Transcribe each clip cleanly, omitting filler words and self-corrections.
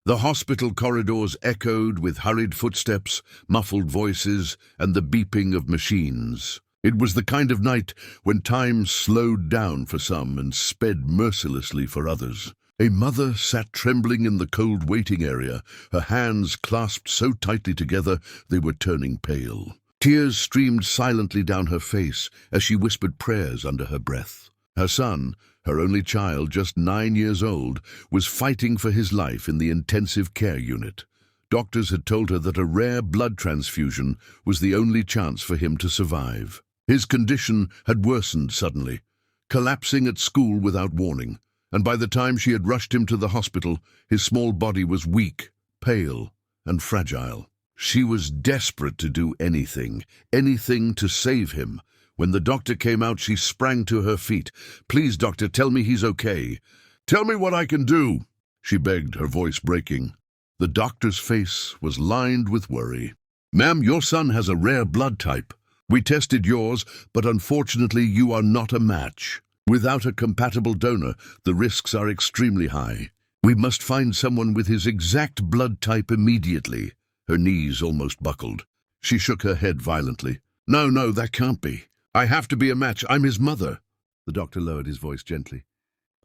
The hospital corridors echoed with hurried footsteps, muffled voices, and the beeping of machines. It was the kind of night when time slowed down for some and sped mercilessly for others. A mother sat trembling in the cold waiting area, her hands clasped so tightly together they were turning pale. Tears streamed silently down her face as she whispered prayers under her breath. Her son, her only child, just 9 years old, was fighting for his life in the intensive care unit. Doctors had told her that a rare blood transfusion was the only chance for him to survive. His condition had worsened suddenly, collapsing at school without warning, and by the time she had rushed him to the hospital, his small body was weak, pale, and fragile. She was desperate to do anything to save him. When the doctor came out, she sprang to her feet. "Please, doctor, tell me he's okay. Tell me what I can do," she begged, her voice breaking. The doctor's face was lined with worry. "Ma'am, your son has a rare blood type. We tested yours, but unfortunately you are not a match. Without a compatible donor, the risks are extremely high. We must find someone with his exact blood type immediately." Her knees almost buckled. She shook her head violently. No, that can't be. I have to be a match. I'm his mother." The doctor lowered his voice gently.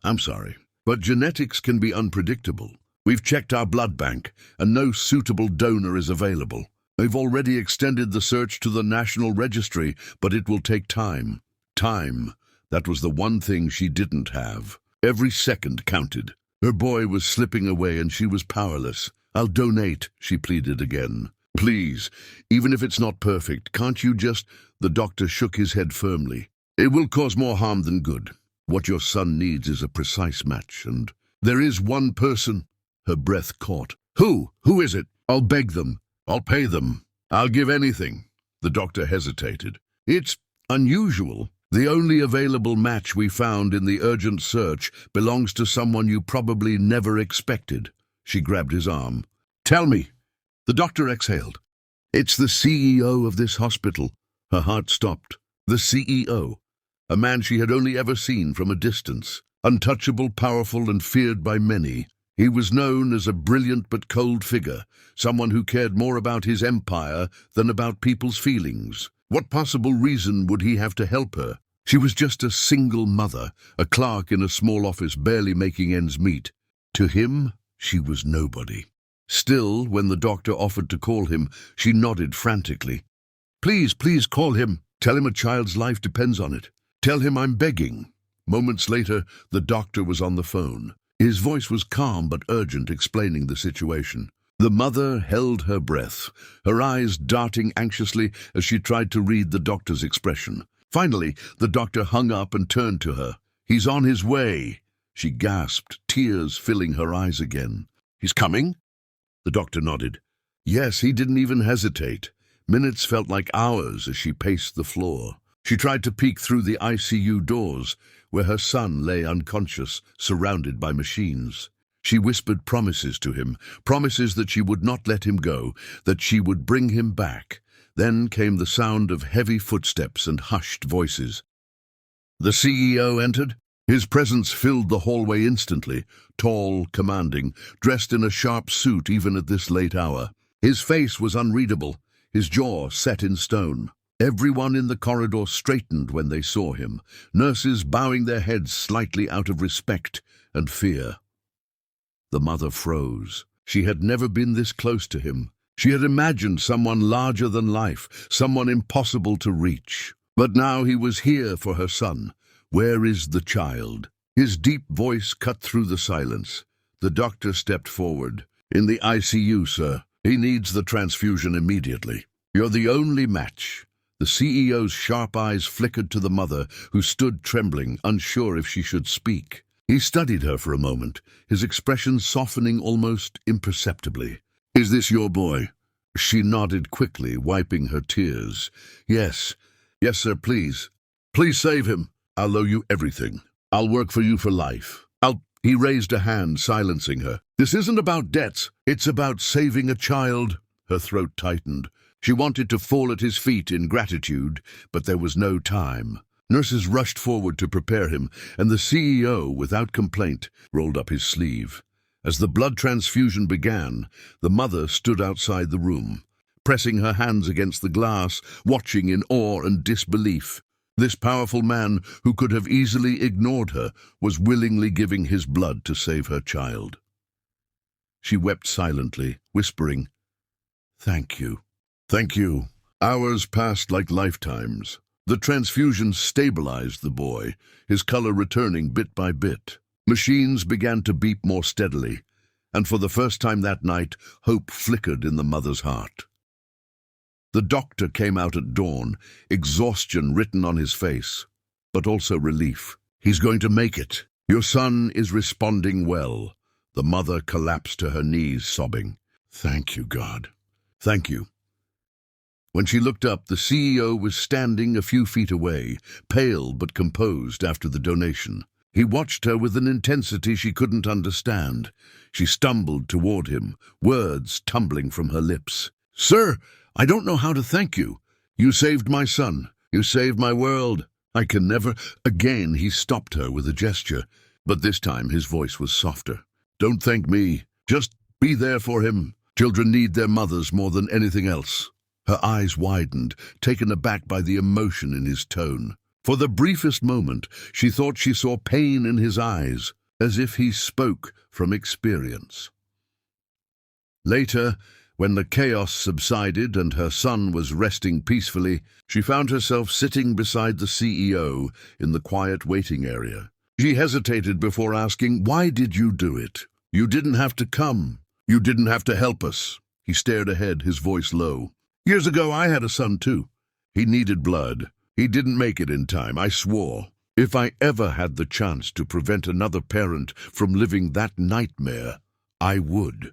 "I'm sorry, but genetics can be unpredictable. We've checked our blood bank, and no suitable donor is available. They've already extended the search to the National Registry, but it will take time. Time. That was the one thing she didn't have. Every second counted. Her boy was slipping away and she was powerless. "I'll donate," she pleaded again. "Please, even if it's not perfect, can't you just—" The doctor shook his head firmly. "It will cause more harm than good. What your son needs is a precise match, and there is one person." Her breath caught. "Who? Who is it? I'll beg them. I'll pay them. I'll give anything." The doctor hesitated. "It's unusual. The only available match we found in the urgent search belongs to someone you probably never expected." She grabbed his arm. "Tell me." The doctor exhaled. "It's the CEO of this hospital." Her heart stopped. The CEO. A man she had only ever seen from a distance. Untouchable, powerful, and feared by many. He was known as a brilliant but cold figure, someone who cared more about his empire than about people's feelings. What possible reason would he have to help her? She was just a single mother, a clerk in a small office barely making ends meet. To him, she was nobody. Still, when the doctor offered to call him, she nodded frantically. Please call him. Tell him a child's life depends on it. Tell him I'm begging." Moments later, the doctor was on the phone. His voice was calm but urgent, explaining the situation. The mother held her breath, her eyes darting anxiously as she tried to read the doctor's expression. Finally, the doctor hung up and turned to her. "He's on his way," she gasped, tears filling her eyes again. "He's coming?" The doctor nodded. Yes, he didn't even hesitate. Minutes felt like hours as she paced the floor. She tried to peek through the ICU doors, where her son lay unconscious, surrounded by machines. She whispered promises to him, promises that she would not let him go, that she would bring him back. Then came the sound of heavy footsteps and hushed voices. The CEO entered. His presence filled the hallway instantly, tall, commanding, dressed in a sharp suit even at this late hour. His face was unreadable, his jaw set in stone. Everyone in the corridor straightened when they saw him, nurses bowing their heads slightly out of respect and fear. The mother froze. She had never been this close to him. She had imagined someone larger than life, someone impossible to reach. But now he was here for her son. Where is the child? His deep voice cut through the silence. The doctor stepped forward. "In the ICU, sir. He needs the transfusion immediately. You're the only match." The CEO's sharp eyes flickered to the mother, who stood trembling, unsure if she should speak. He studied her for a moment, his expression softening almost imperceptibly. "Is this your boy?" She nodded quickly, wiping her tears. Yes, sir, please. Please save him. I'll owe you everything. I'll work for you for life. He raised a hand, silencing her. "This isn't about debts. It's about saving a child." Her throat tightened. She wanted to fall at his feet in gratitude, but there was no time. Nurses rushed forward to prepare him, and the CEO, without complaint, rolled up his sleeve. As the blood transfusion began, the mother stood outside the room, pressing her hands against the glass, watching in awe and disbelief. This powerful man, who could have easily ignored her, was willingly giving his blood to save her child. She wept silently, whispering, "Thank you. Thank you." Hours passed like lifetimes. The transfusion stabilized the boy, his color returning bit by bit. Machines began to beep more steadily, and for the first time that night, hope flickered in the mother's heart. The doctor came out at dawn, exhaustion written on his face, but also relief. "He's going to make it. Your son is responding well." The mother collapsed to her knees, sobbing, "Thank you, God. Thank you." When she looked up, the CEO was standing a few feet away, pale but composed after the donation. He watched her with an intensity she couldn't understand. She stumbled toward him, words tumbling from her lips. "Sir, I don't know how to thank you. You saved my son. You saved my world. I can never—" Again he stopped her with a gesture, but this time his voice was softer. "Don't thank me. Just be there for him. Children need their mothers more than anything else." Her eyes widened, taken aback by the emotion in his tone. For the briefest moment, she thought she saw pain in his eyes, as if he spoke from experience. Later, when the chaos subsided and her son was resting peacefully, she found herself sitting beside the CEO in the quiet waiting area. She hesitated before asking, "Why did you do it? You didn't have to come. You didn't have to help us." He stared ahead, his voice low. "Years ago, I had a son too. He needed blood. He didn't make it in time, I swore. If I ever had the chance to prevent another parent from living that nightmare, I would."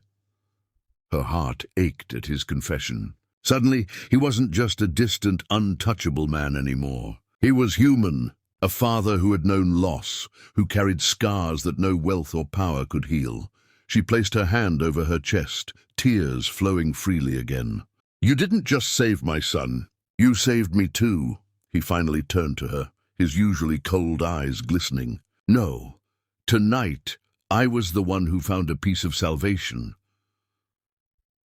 Her heart ached at his confession. Suddenly, he wasn't just a distant, untouchable man anymore. He was human, a father who had known loss, who carried scars that no wealth or power could heal. She placed her hand over her chest, tears flowing freely again. "You didn't just save my son. You saved me too." He finally turned to her, his usually cold eyes glistening. "No, tonight I was the one who found a piece of salvation."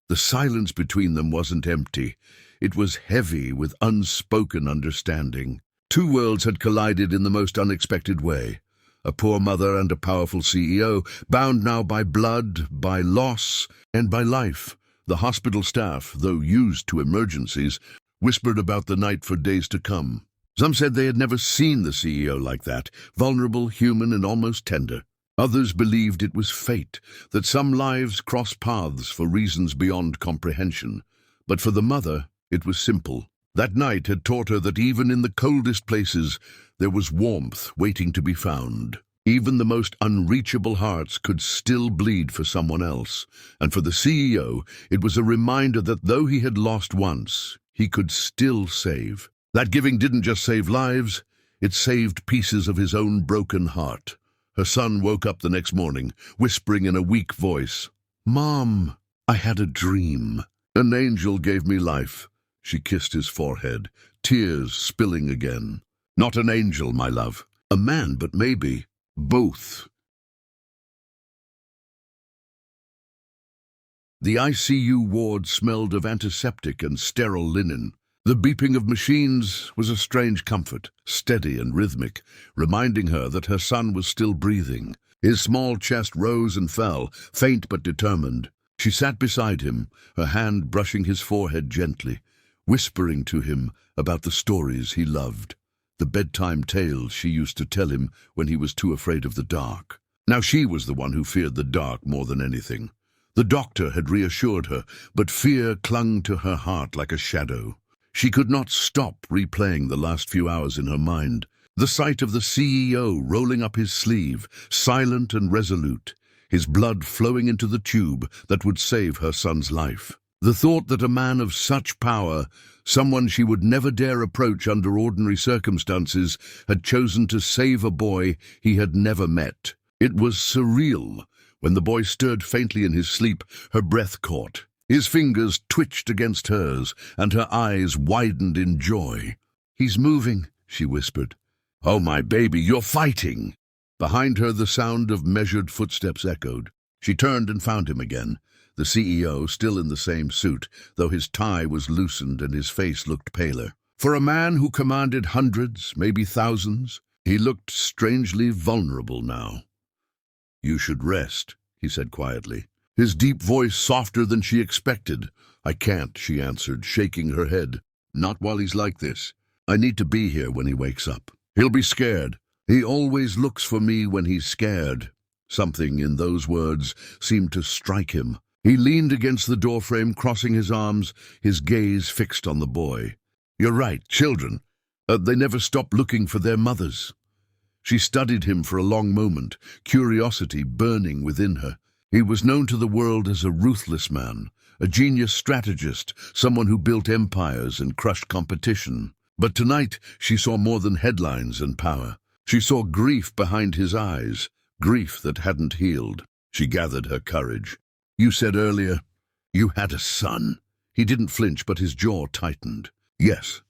The silence between them wasn't empty. It was heavy with unspoken understanding. Two worlds had collided in the most unexpected way. A poor mother and a powerful CEO, bound now by blood, by loss, and by life. The hospital staff, though used to emergencies, whispered about the night for days to come. Some said they had never seen the CEO like that, vulnerable, human, and almost tender. Others believed it was fate, that some lives cross paths for reasons beyond comprehension. But for the mother, it was simple. That night had taught her that even in the coldest places, there was warmth waiting to be found. Even the most unreachable hearts could still bleed for someone else. And for the CEO, it was a reminder that though he had lost once, he could still save. That giving didn't just save lives, it saved pieces of his own broken heart. Her son woke up the next morning, whispering in a weak voice, "Mom, I had a dream. An angel gave me life." She kissed his forehead, tears spilling again. "Not an angel, my love. A man, but maybe both." The ICU ward smelled of antiseptic and sterile linen. The beeping of machines was a strange comfort, steady and rhythmic, reminding her that her son was still breathing. His small chest rose and fell, faint but determined. She sat beside him, her hand brushing his forehead gently, whispering to him about the stories he loved, the bedtime tales she used to tell him when he was too afraid of the dark. Now she was the one who feared the dark more than anything. The doctor had reassured her, but fear clung to her heart like a shadow. She could not stop replaying the last few hours in her mind. The sight of the CEO rolling up his sleeve, silent and resolute, his blood flowing into the tube that would save her son's life. The thought that a man of such power, someone she would never dare approach under ordinary circumstances, had chosen to save a boy he had never met. It was surreal. When the boy stirred faintly in his sleep, her breath caught. His fingers twitched against hers, and her eyes widened in joy. "He's moving," she whispered. "Oh, my baby, you're fighting!" Behind her, the sound of measured footsteps echoed. She turned and found him again, the CEO still in the same suit, though his tie was loosened and his face looked paler. For a man who commanded hundreds, maybe thousands, he looked strangely vulnerable now. "You should rest," he said quietly, his deep voice softer than she expected. "I can't," she answered, shaking her head. "Not while he's like this. I need to be here when he wakes up. He'll be scared. He always looks for me when he's scared." Something in those words seemed to strike him. He leaned against the doorframe, crossing his arms, his gaze fixed on the boy. "You're right, children. They never stop looking for their mothers." She studied him for a long moment, curiosity burning within her. He was known to the world as a ruthless man, a genius strategist, someone who built empires and crushed competition. But tonight she saw more than headlines and power. She saw grief behind his eyes, grief that hadn't healed. She gathered her courage. "You said earlier you had a son." He didn't flinch, but his jaw tightened. "Yes.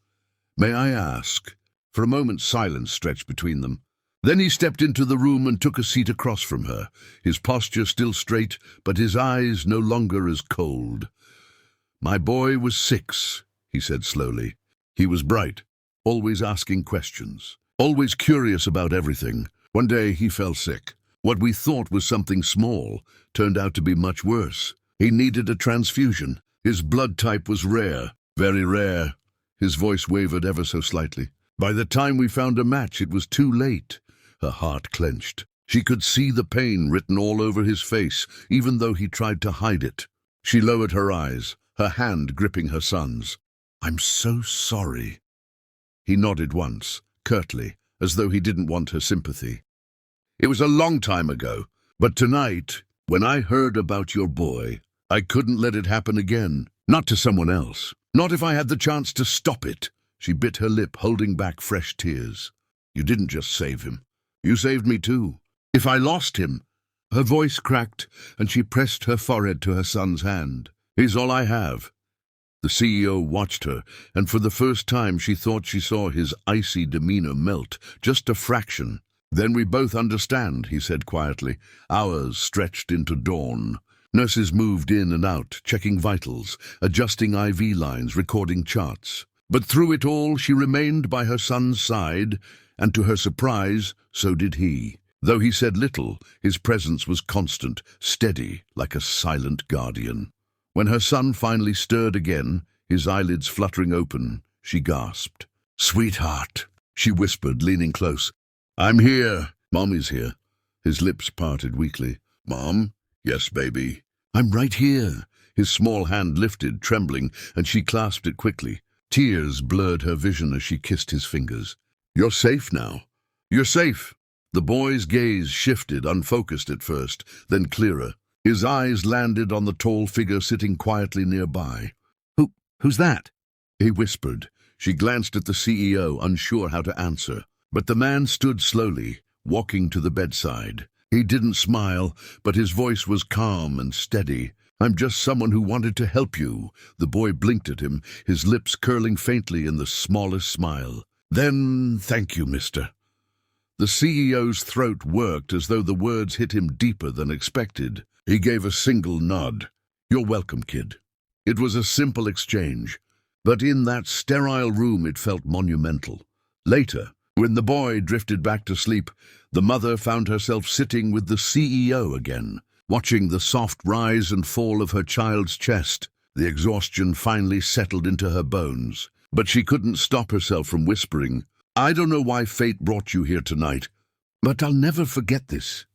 May I ask?" For a moment silence stretched between them. Then he stepped into the room and took a seat across from her, his posture still straight, but his eyes no longer as cold. "My boy was 6, he said slowly. He was bright, always asking questions, always curious about everything. One day he fell sick. What we thought was something small turned out to be much worse. He needed a transfusion. His blood type was rare, very rare." His voice wavered ever so slightly. "By the time we found a match, it was too late." Her heart clenched. She could see the pain written all over his face, even though he tried to hide it. She lowered her eyes, her hand gripping her son's. "I'm so sorry." He nodded once, curtly, as though he didn't want her sympathy. "It was a long time ago, but tonight, when I heard about your boy, I couldn't let it happen again. Not to someone else. Not if I had the chance to stop it." She bit her lip, holding back fresh tears. "You didn't just save him. You saved me too. If I lost him—" Her voice cracked, and she pressed her forehead to her son's hand. "He's all I have." The CEO watched her, and for the first time she thought she saw his icy demeanor melt, just a fraction. "Then we both understand," he said quietly. Hours stretched into dawn. Nurses moved in and out, checking vitals, adjusting IV lines, recording charts. But through it all, she remained by her son's side, and to her surprise, so did he. Though he said little, his presence was constant, steady, like a silent guardian. When her son finally stirred again, his eyelids fluttering open, she gasped. "Sweetheart," she whispered, leaning close. "I'm here." "Mommy's here." His lips parted weakly. "Mom?" "Yes, baby." "I'm right here." His small hand lifted, trembling, and she clasped it quickly. Tears blurred her vision as she kissed his fingers. "You're safe now. You're safe." The boy's gaze shifted, unfocused at first, then clearer. His eyes landed on the tall figure sitting quietly nearby. Who's that?" he whispered. She glanced at the CEO, unsure how to answer. But the man stood slowly, walking to the bedside. He didn't smile, but his voice was calm and steady. "I'm just someone who wanted to help you." The boy blinked at him, his lips curling faintly in the smallest smile. "Then, thank you, mister." The CEO's throat worked as though the words hit him deeper than expected. He gave a single nod. "You're welcome, kid." It was a simple exchange, but in that sterile room it felt monumental. Later, when the boy drifted back to sleep, the mother found herself sitting with the CEO again, watching the soft rise and fall of her child's chest. The exhaustion finally settled into her bones, but she couldn't stop herself from whispering, "I don't know why fate brought you here tonight, but I'll never forget this."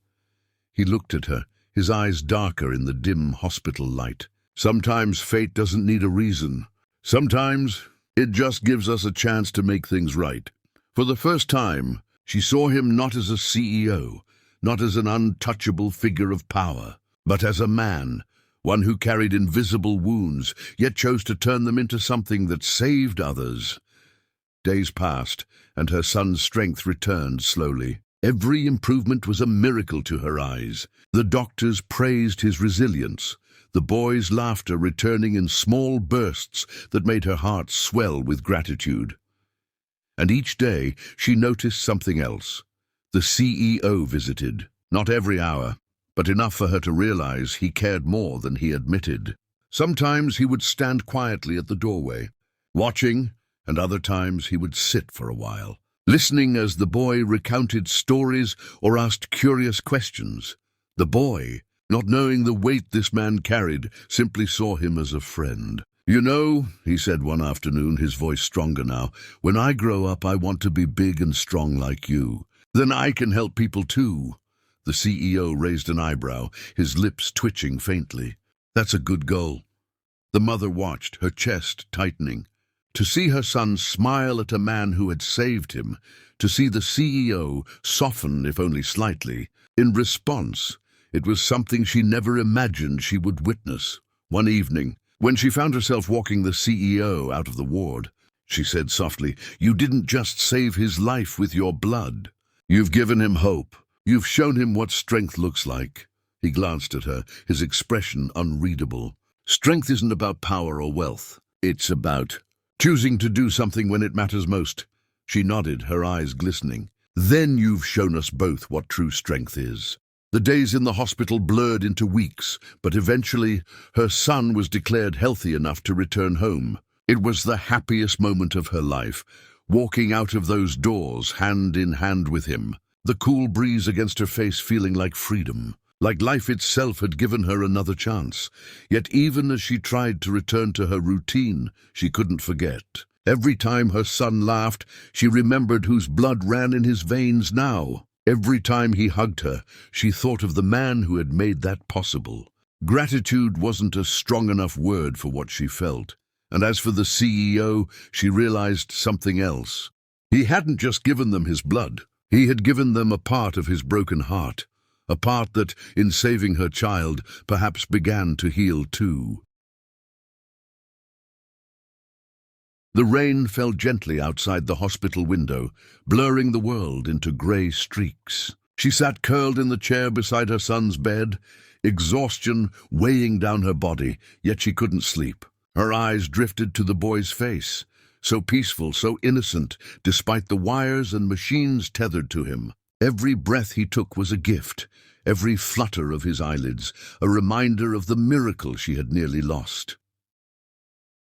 He looked at her, his eyes darker in the dim hospital light. "Sometimes fate doesn't need a reason. Sometimes it just gives us a chance to make things right." For the first time, she saw him not as a CEO, not as an untouchable figure of power, but as a man, one who carried invisible wounds, yet chose to turn them into something that saved others. Days passed, and her son's strength returned slowly. Every improvement was a miracle to her eyes. The doctors praised his resilience, the boy's laughter returning in small bursts that made her heart swell with gratitude. And each day she noticed something else. The CEO visited, not every hour, but enough for her to realize he cared more than he admitted. Sometimes he would stand quietly at the doorway, watching, and other times he would sit for a while, listening as the boy recounted stories or asked curious questions. The boy, not knowing the weight this man carried, simply saw him as a friend. "You know," he said one afternoon, his voice stronger now, "when I grow up I want to be big and strong like you. Then I can help people too." The CEO raised an eyebrow, his lips twitching faintly. "That's a good goal." The mother watched, her chest tightening. To see her son smile at a man who had saved him, to see the CEO soften, if only slightly, in response, it was something she never imagined she would witness. One evening, when she found herself walking the CEO out of the ward, she said softly, "You didn't just save his life with your blood. You've given him hope. You've shown him what strength looks like." He glanced at her, his expression unreadable. "Strength isn't about power or wealth. It's about choosing to do something when it matters most." She nodded, her eyes glistening. "Then you've shown us both what true strength is." The days in the hospital blurred into weeks, but eventually her son was declared healthy enough to return home. It was the happiest moment of her life, walking out of those doors hand in hand with him, the cool breeze against her face feeling like freedom, like life itself had given her another chance. Yet even as she tried to return to her routine, she couldn't forget. Every time her son laughed, she remembered whose blood ran in his veins now. Every time he hugged her, she thought of the man who had made that possible. Gratitude wasn't a strong enough word for what she felt. And as for the CEO, she realized something else. He hadn't just given them his blood. He had given them a part of his broken heart, a part that, in saving her child, perhaps began to heal too. The rain fell gently outside the hospital window, blurring the world into grey streaks. She sat curled in the chair beside her son's bed, exhaustion weighing down her body, yet she couldn't sleep. Her eyes drifted to the boy's face, so peaceful, so innocent, despite the wires and machines tethered to him. Every breath he took was a gift, every flutter of his eyelids, a reminder of the miracle she had nearly lost.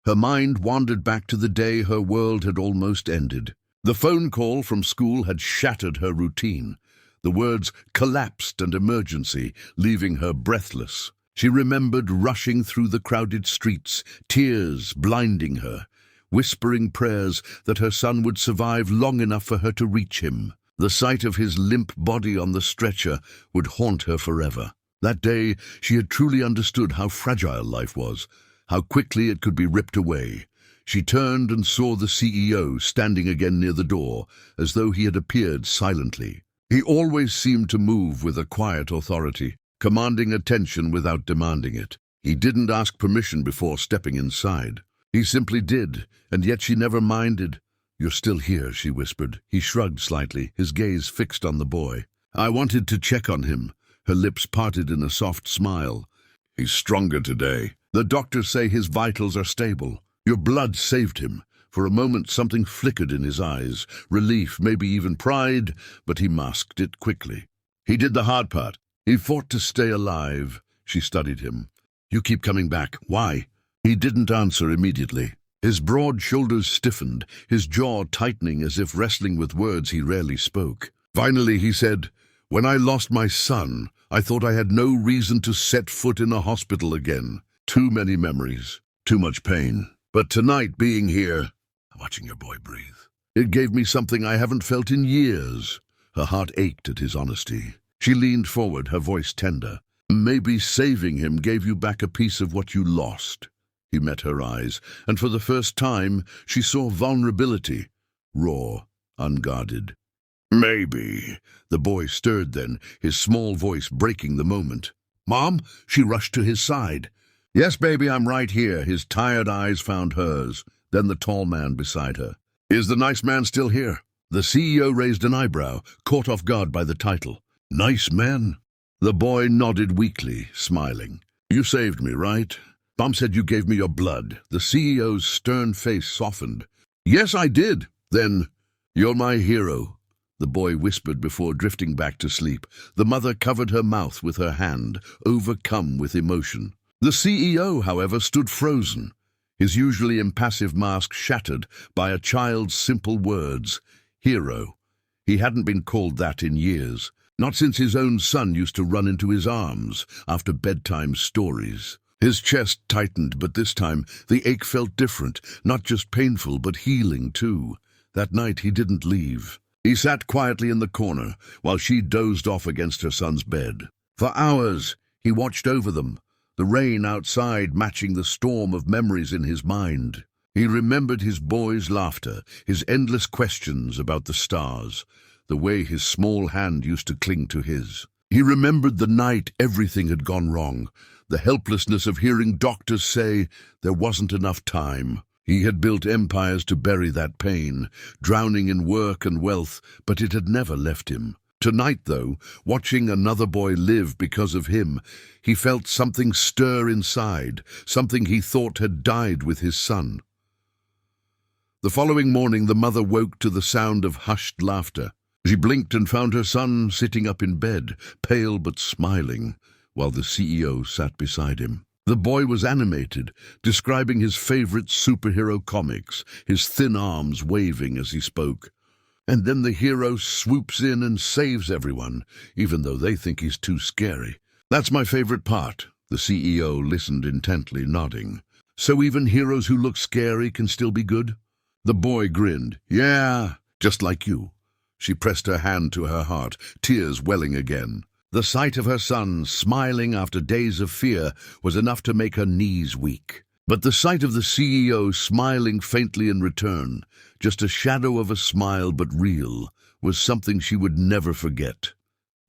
Her mind wandered back to the day her world had almost ended. The phone call from school had shattered her routine. The words "collapsed" and "emergency," leaving her breathless. She remembered rushing through the crowded streets, tears blinding her, whispering prayers that her son would survive long enough for her to reach him. The sight of his limp body on the stretcher would haunt her forever. That day, she had truly understood how fragile life was, how quickly it could be ripped away. She turned and saw the CEO standing again near the door, as though he had appeared silently. He always seemed to move with a quiet authority, commanding attention without demanding it. He didn't ask permission before stepping inside. He simply did, and yet she never minded. "You're still here," she whispered. He shrugged slightly, his gaze fixed on the boy. "I wanted to check on him." Her lips parted in a soft smile. "He's stronger today. The doctors say his vitals are stable. Your blood saved him." For a moment something flickered in his eyes, relief, maybe even pride, but he masked it quickly. "He did the hard part. He fought to stay alive." She studied him. "You keep coming back. Why?" He didn't answer immediately. His broad shoulders stiffened, his jaw tightening as if wrestling with words he rarely spoke. Finally he said, "When I lost my son, I thought I had no reason to set foot in a hospital again. Too many memories, too much pain. But tonight, being here, watching your boy breathe, it gave me something I haven't felt in years." Her heart ached at his honesty. She leaned forward, her voice tender. "Maybe saving him gave you back a piece of what you lost." He met her eyes, and for the first time she saw vulnerability, raw, unguarded. "Maybe." The boy stirred then, his small voice breaking the moment. "Mom?" She rushed to his side. "Yes, baby, I'm right here." His tired eyes found hers, then the tall man beside her. "Is the nice man still here?" The CEO raised an eyebrow, caught off guard by the title. "Nice man?" The boy nodded weakly, smiling. "You saved me, right? Mom said you gave me your blood." The CEO's stern face softened. "Yes, I did." "Then, you're my hero." the boy whispered before drifting back to sleep. The mother covered her mouth with her hand, overcome with emotion. The CEO, however, stood frozen, his usually impassive mask shattered by a child's simple words, "Hero." He hadn't been called that in years, not since his own son used to run into his arms after bedtime stories. His chest tightened, but this time the ache felt different, not just painful, but healing too. That night he didn't leave. He sat quietly in the corner while she dozed off against her son's bed. For hours he watched over them, the rain outside matching the storm of memories in his mind. He remembered his boy's laughter, his endless questions about the stars, the way his small hand used to cling to his. He remembered the night everything had gone wrong, the helplessness of hearing doctors say there wasn't enough time. He had built empires to bury that pain, drowning in work and wealth, but it had never left him. Tonight, though, watching another boy live because of him, he felt something stir inside, something he thought had died with his son. The following morning, the mother woke to the sound of hushed laughter. She blinked and found her son sitting up in bed, pale but smiling, while the CEO sat beside him. The boy was animated, describing his favorite superhero comics, his thin arms waving as he spoke. And then the hero swoops in and saves everyone, even though they think he's too scary. "That's my favorite part." The CEO listened intently, nodding. "So even heroes who look scary can still be good?" The boy grinned. "Yeah, just like you." She pressed her hand to her heart, tears welling again. The sight of her son smiling after days of fear was enough to make her knees weak. But the sight of the CEO smiling faintly in return, just a shadow of a smile but real, was something she would never forget.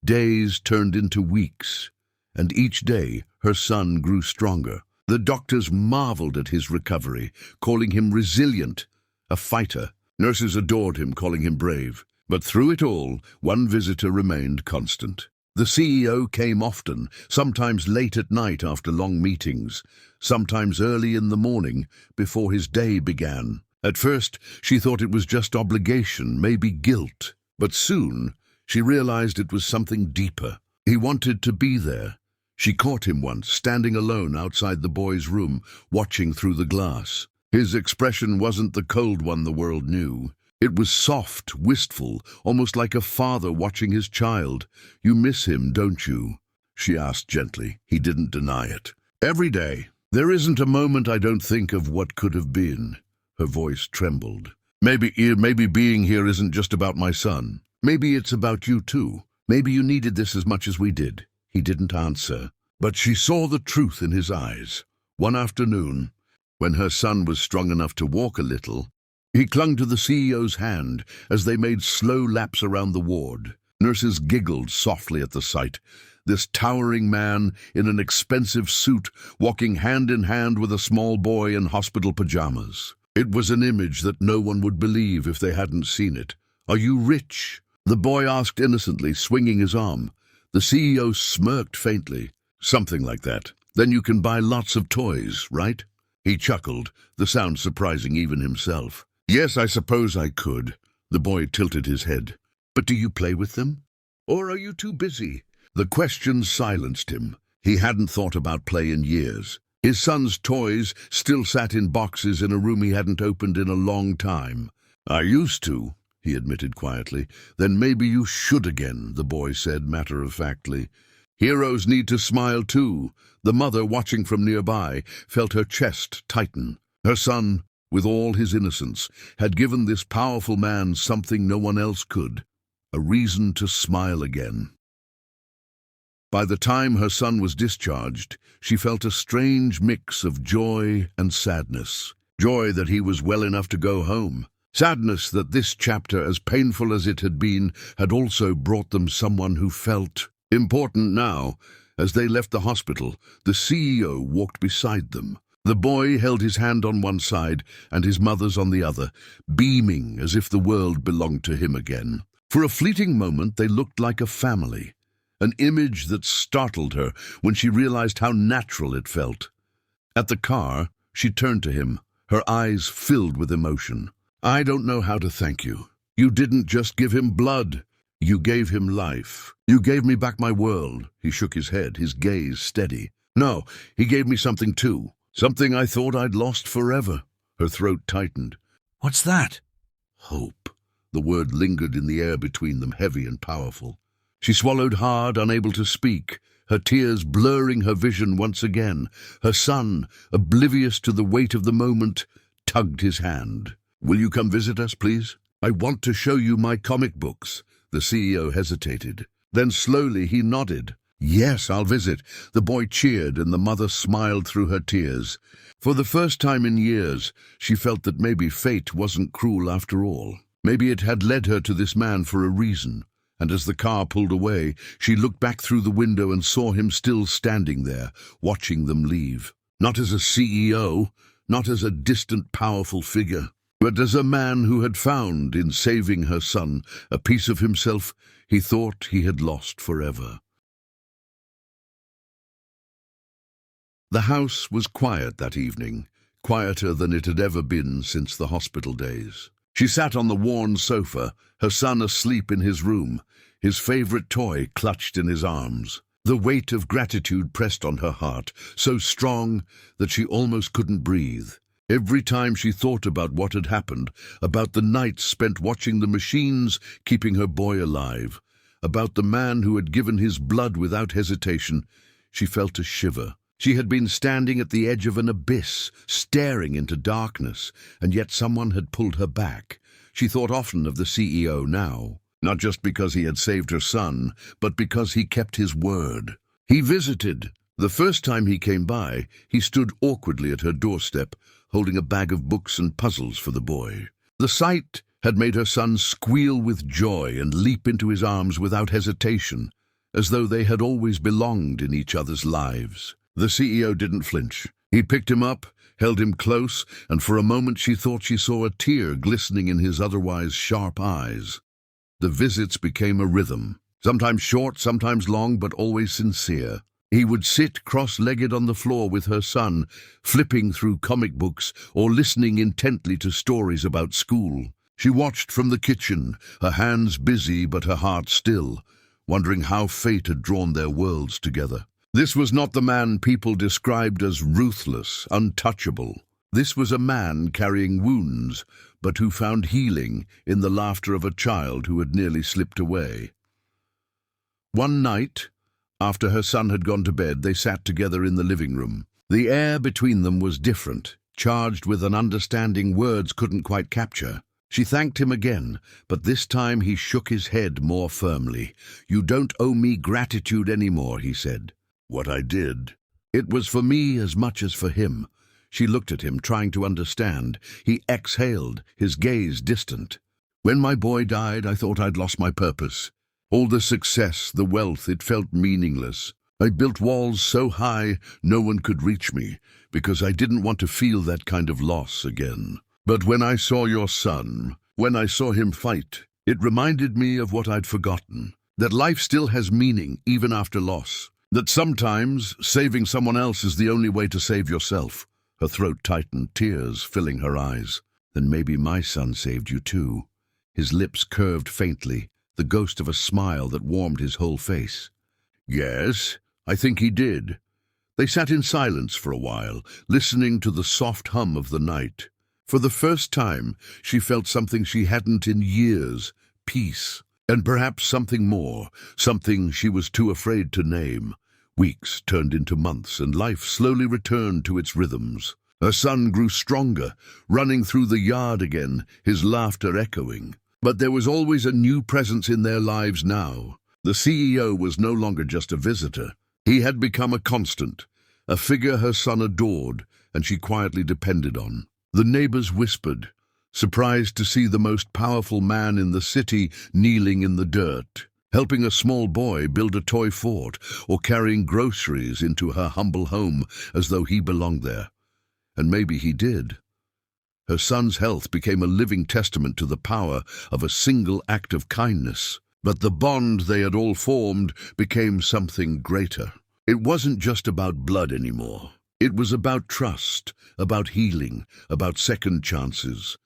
Days turned into weeks, and each day her son grew stronger. The doctors marveled at his recovery, calling him resilient, a fighter. Nurses adored him, calling him brave. But through it all, one visitor remained constant. The CEO came often, sometimes late at night after long meetings, sometimes early in the morning before his day began. At first, she thought it was just obligation, maybe guilt. But soon, she realized it was something deeper. He wanted to be there. She caught him once, standing alone outside the boy's room, watching through the glass. His expression wasn't the cold one the world knew. It was soft, wistful, almost like a father watching his child. "You miss him, don't you?" she asked gently. He didn't deny it. "Every day. There isn't a moment I don't think of what could have been." Her voice trembled. Maybe being here isn't just about my son. Maybe it's about you too. Maybe you needed this as much as we did." He didn't answer, but she saw the truth in his eyes. One afternoon, when her son was strong enough to walk a little, he clung to the CEO's hand as they made slow laps around the ward. Nurses giggled softly at the sight. This towering man in an expensive suit, walking hand in hand with a small boy in hospital pajamas. It was an image that no one would believe if they hadn't seen it. "Are you rich?" the boy asked innocently, swinging his arm. The CEO smirked faintly. "Something like that. Then you can buy lots of toys, right?" He chuckled, the sound surprising even himself. "Yes, I suppose I could." The boy tilted his head. "But do you play with them? Or are you too busy?" The question silenced him. He hadn't thought about play in years. His son's toys still sat in boxes in a room he hadn't opened in a long time. "I used to," he admitted quietly. "Then maybe you should again," the boy said matter-of-factly. "Heroes need to smile too." The mother, watching from nearby, felt her chest tighten. Her son, with all his innocence, had given this powerful man something no one else could, a reason to smile again. By the time her son was discharged, she felt a strange mix of joy and sadness. Joy that he was well enough to go home. Sadness that this chapter, as painful as it had been, had also brought them someone who felt important now. As they left the hospital, the CEO walked beside them. The boy held his hand on one side and his mother's on the other, beaming as if the world belonged to him again. For a fleeting moment they looked like a family, an image that startled her when she realized how natural it felt. At the car, she turned to him, her eyes filled with emotion. "I don't know how to thank you." You didn't just give him blood. You gave him life. You gave me back my world." He shook his head, his gaze steady. "No, he gave me something too. Something I thought I'd lost forever." Her throat tightened. "What's that?" Hope. The word lingered in the air between them, heavy and powerful. She swallowed hard, unable to speak, her tears blurring her vision once again. Her son, oblivious to the weight of the moment, tugged his hand. "Will you come visit us, please? I want to show you my comic books." The CEO hesitated. Then slowly he nodded. "Yes, I'll visit." The boy cheered and the mother smiled through her tears. For the first time in years, she felt that maybe fate wasn't cruel after all. Maybe it had led her to this man for a reason. And as the car pulled away, she looked back through the window and saw him still standing there, watching them leave. Not as a CEO, not as a distant, powerful figure, but as a man who had found, in saving her son, a piece of himself he thought he had lost forever. The house was quiet that evening, quieter than it had ever been since the hospital days. She sat on the worn sofa, her son asleep in his room, his favorite toy clutched in his arms. The weight of gratitude pressed on her heart, so strong that she almost couldn't breathe. Every time she thought about what had happened, about the nights spent watching the machines keeping her boy alive, about the man who had given his blood without hesitation, she felt a shiver. She had been standing at the edge of an abyss, staring into darkness, and yet someone had pulled her back. She thought often of the CEO now, not just because he had saved her son, but because he kept his word. He visited. The first time he came by, he stood awkwardly at her doorstep, holding a bag of books and puzzles for the boy. The sight had made her son squeal with joy and leap into his arms without hesitation, as though they had always belonged in each other's lives. The CEO didn't flinch. He picked him up, held him close, and for a moment she thought she saw a tear glistening in his otherwise sharp eyes. The visits became a rhythm, sometimes short, sometimes long, but always sincere. He would sit cross-legged on the floor with her son, flipping through comic books or listening intently to stories about school. She watched from the kitchen, her hands busy but her heart still, wondering how fate had drawn their worlds together. This was not the man people described as ruthless, untouchable. This was a man carrying wounds, but who found healing in the laughter of a child who had nearly slipped away. One night, after her son had gone to bed, they sat together in the living room. The air between them was different, charged with an understanding words couldn't quite capture. She thanked him again, but this time he shook his head more firmly. "You don't owe me gratitude anymore," he said. "What I did, it was for me as much as for him." She looked at him, trying to understand. He exhaled, his gaze distant. "When my boy died, I thought I'd lost my purpose. All the success, the wealth, it felt meaningless. I built walls so high no one could reach me, because I didn't want to feel that kind of loss again. But when I saw your son, when I saw him fight, it reminded me of what I'd forgotten, that life still has meaning even after loss. That sometimes saving someone else is the only way to save yourself." Her throat tightened, tears filling her eyes. "Then maybe my son saved you too." His lips curved faintly, the ghost of a smile that warmed his whole face. "Yes, I think he did." They sat in silence for a while, listening to the soft hum of the night. For the first time, she felt something she hadn't in years, peace, and perhaps something more, something she was too afraid to name. Weeks turned into months, and life slowly returned to its rhythms. Her son grew stronger, running through the yard again, his laughter echoing. But there was always a new presence in their lives now. The CEO was no longer just a visitor. He had become a constant, a figure her son adored, and she quietly depended on. The neighbors whispered, surprised to see the most powerful man in the city kneeling in the dirt, helping a small boy build a toy fort, or carrying groceries into her humble home as though he belonged there. And maybe he did. Her son's health became a living testament to the power of a single act of kindness. But the bond they had all formed became something greater. It wasn't just about blood anymore. It was about trust, about healing, about second chances.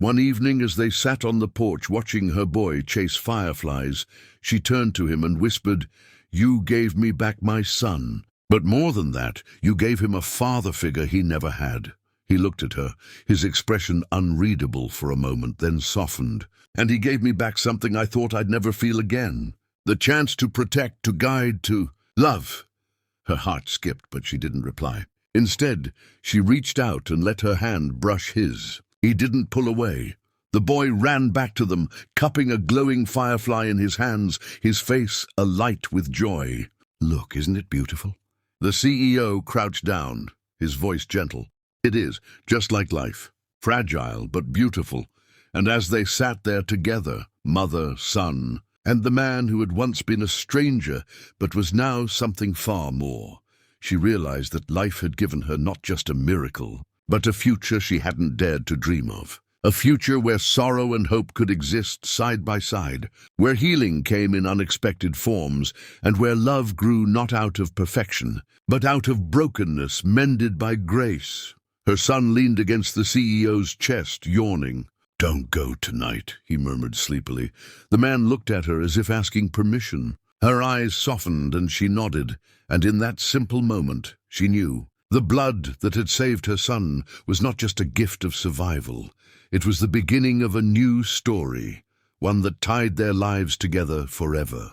One evening, as they sat on the porch watching her boy chase fireflies, she turned to him and whispered, "You gave me back my son. But more than that, you gave him a father figure he never had." He looked at her, his expression unreadable for a moment, then softened. "And he gave me back something I thought I'd never feel again. The chance to protect, to guide, to love." Her heart skipped, but she didn't reply. Instead, she reached out and let her hand brush his. He didn't pull away. The boy ran back to them, cupping a glowing firefly in his hands, his face alight with joy. "Look, isn't it beautiful?" The CEO crouched down, his voice gentle. "It is, just like life. Fragile, but beautiful." And as they sat there together, mother, son, and the man who had once been a stranger, but was now something far more, she realized that life had given her not just a miracle, but a future she hadn't dared to dream of. A future where sorrow and hope could exist side by side, where healing came in unexpected forms, and where love grew not out of perfection, but out of brokenness mended by grace. Her son leaned against the CEO's chest, yawning. "Don't go tonight," he murmured sleepily. The man looked at her as if asking permission. Her eyes softened and she nodded, and in that simple moment, she knew. The blood that had saved her son was not just a gift of survival. It was the beginning of a new story, one that tied their lives together forever.